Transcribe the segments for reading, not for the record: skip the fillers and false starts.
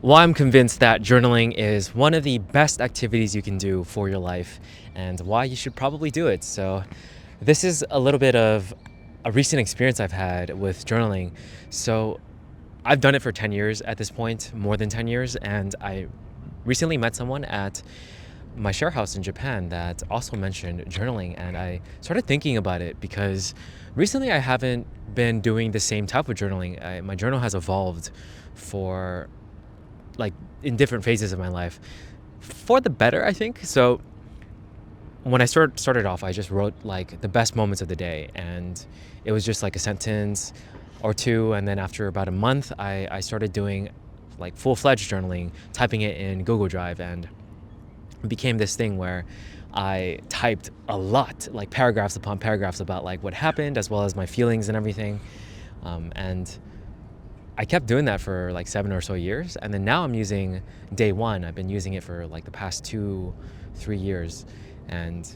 Well, I'm convinced that journaling is one of the best activities you can do for your life and why you should probably do it. So, this is a little bit of a recent experience I've had with journaling. So, I've done it for 10 years at this point, more than 10 years, and I recently met someone at my share house in Japan that also mentioned journaling, and I started thinking about it because recently I haven't been doing the same type of journaling. My journal has evolved for like in different phases of my life for the better, I think. So when I started off, I just wrote like the best moments of the day, and it was just like a sentence or two. And then after about a month, I started doing like full-fledged journaling, typing it in Google Drive, and it became this thing where I typed a lot, like paragraphs upon paragraphs about like what happened as well as my feelings and everything. And I kept doing that for like 7 or so years. And then now I'm using Day One. I've been using it for like the past 3 years. And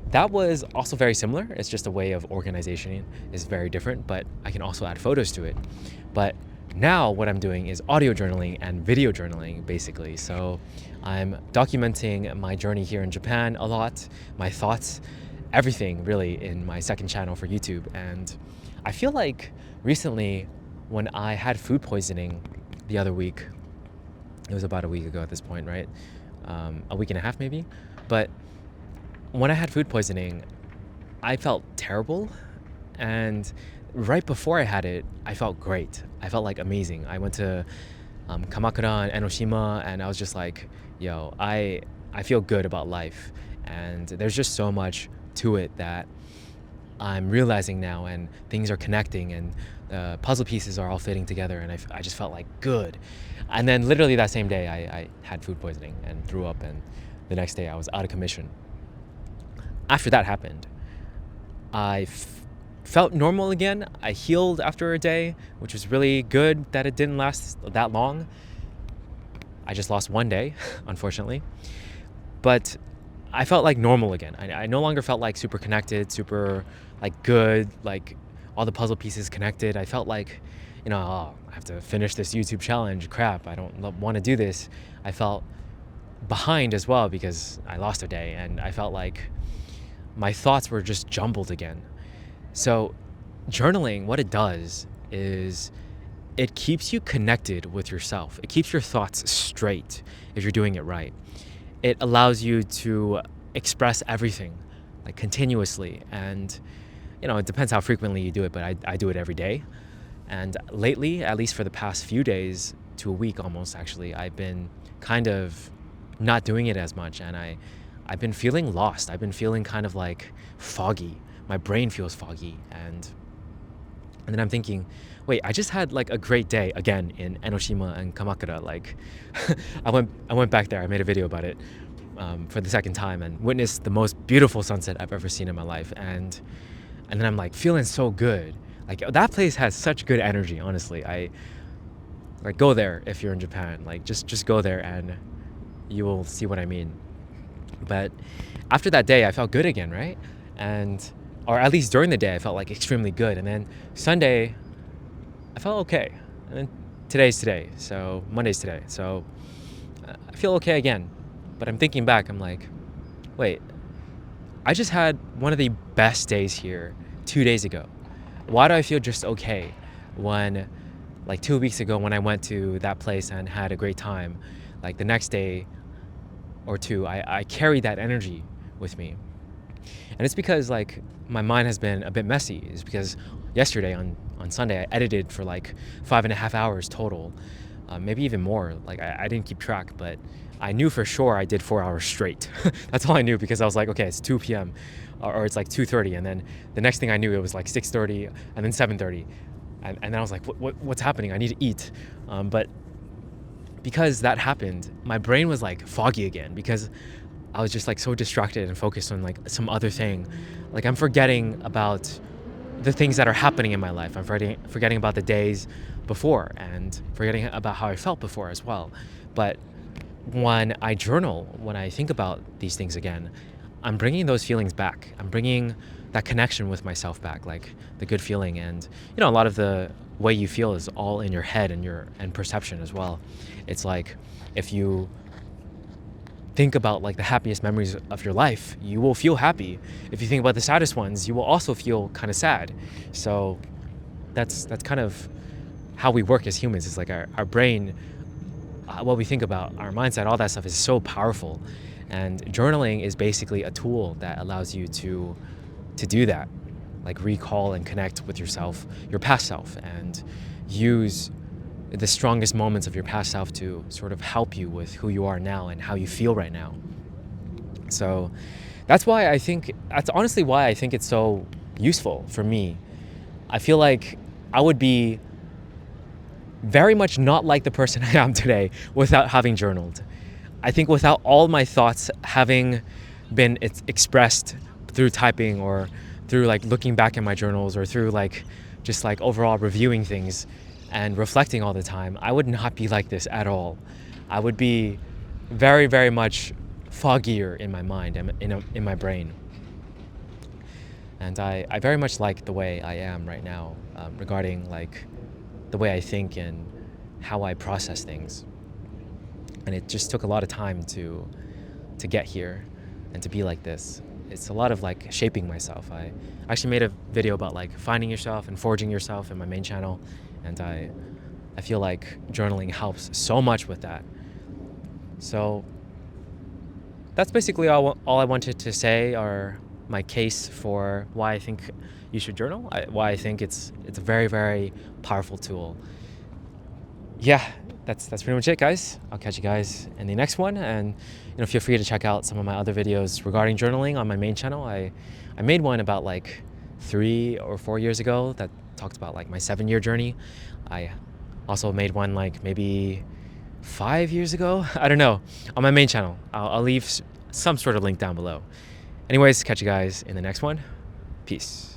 that was also very similar. It's just a way of organization is very different, but I can also add photos to it. But now what I'm doing is audio journaling and video journaling, basically. So I'm documenting my journey here in Japan a lot, my thoughts, everything really in my second channel for YouTube. And I feel like recently when I had food poisoning the other week, it was about a week ago at this point, right? A week and a half maybe. But when I had food poisoning, I felt terrible. And right before I had it, I felt great. I felt like amazing. I went to Kamakura and Enoshima, and I was just like, yo, I feel good about life. And there's just so much to it that I'm realizing now, and things are connecting, and the puzzle pieces are all fitting together, and I just felt like good. And then literally that same day, I had food poisoning and threw up, and the next day I was out of commission. After that happened, I felt normal again. I healed after a day, which was really good that it didn't last that long. I just lost one day, unfortunately. But I felt like normal again. I no longer felt like super connected, super like good, like all the puzzle pieces connected. I felt like, oh, I have to finish this YouTube challenge. Crap, I don't want to do this. I felt behind as well because I lost a day, and I felt like my thoughts were just jumbled again. So journaling, what it does is it keeps you connected with yourself. It keeps your thoughts straight if you're doing it right. It allows you to express everything like continuously. And, it depends how frequently you do it, but I do it every day. And lately, at least for the past few days to a week almost, actually, I've been kind of not doing it as much. And I've been feeling lost. I've been feeling kind of like foggy. My brain feels foggy. And then I'm thinking, wait, I just had like a great day again in Enoshima and Kamakura. Like I went back there. I made a video about it for the second time and witnessed the most beautiful sunset I've ever seen in my life. And then I'm like feeling so good. Like that place has such good energy, honestly. I like go there if you're in Japan. Like just go there and you will see what I mean. But after that day, I felt good again, right? Or at least during the day, I felt like extremely good. And then Sunday, I felt okay. And then today's today. So Monday's today. So I feel okay again. But I'm thinking back, I'm like, wait, I just had one of the best days here 2 days ago. Why do I feel just okay when like 2 weeks ago when I went to that place and had a great time, like the next day or two, I carried that energy with me. And it's because like my mind has been a bit messy. It's because yesterday on Sunday, I edited for like 5.5 hours total, maybe even more. Like I didn't keep track, but I knew for sure I did 4 hours straight. That's all I knew because I was like, okay, it's 2 p.m. Or it's like 2:30. And then the next thing I knew, it was like 6:30 and then 7:30. And then I was like, what's happening? I need to eat. But because that happened, my brain was like foggy again because I was just like so distracted and focused on like some other thing. Like I'm forgetting about the things that are happening in my life. I'm forgetting about the days before and forgetting about how I felt before as well. But when I journal, when I think about these things again, I'm bringing those feelings back. I'm bringing that connection with myself back, like the good feeling. And a lot of the way you feel is all in your head and perception as well. It's like if you think about like the happiest memories of your life, you will feel happy. If you think about the saddest ones, you will also feel kind of sad. So that's kind of how we work as humans. It's like our brain, what we think about, our mindset, all that stuff is so powerful. And journaling is basically a tool that allows you to do that, like recall and connect with yourself, your past self, and use the strongest moments of your past self to sort of help you with who you are now and how you feel right now. So that's honestly why I think it's so useful for me. I feel like I would be very much not like the person I am today without having journaled. I think without all my thoughts having been expressed through typing or through like looking back in my journals or through like just like overall reviewing things and reflecting all the time, I would not be like this at all. I would be very, very much foggier in my mind and in my brain. And I very much like the way I am right now, regarding like the way I think and how I process things. And it just took a lot of time to get here and to be like this. It's a lot of like shaping myself. I actually made a video about like finding yourself and forging yourself in my main channel, and I feel like journaling helps so much with that. So that's basically all I wanted to say, are my case for why I think you should journal, why I think it's a very, very powerful tool. Yeah, that's pretty much it, guys. I'll catch you guys in the next one, and feel free to check out some of my other videos regarding journaling on my main channel. I made one about like 3 or 4 years ago that talked about like my 7-year journey. I also made one like maybe 5 years ago, I don't know, on my main channel. I'll leave some sort of link down below. Anyways, catch you guys in the next one. Peace.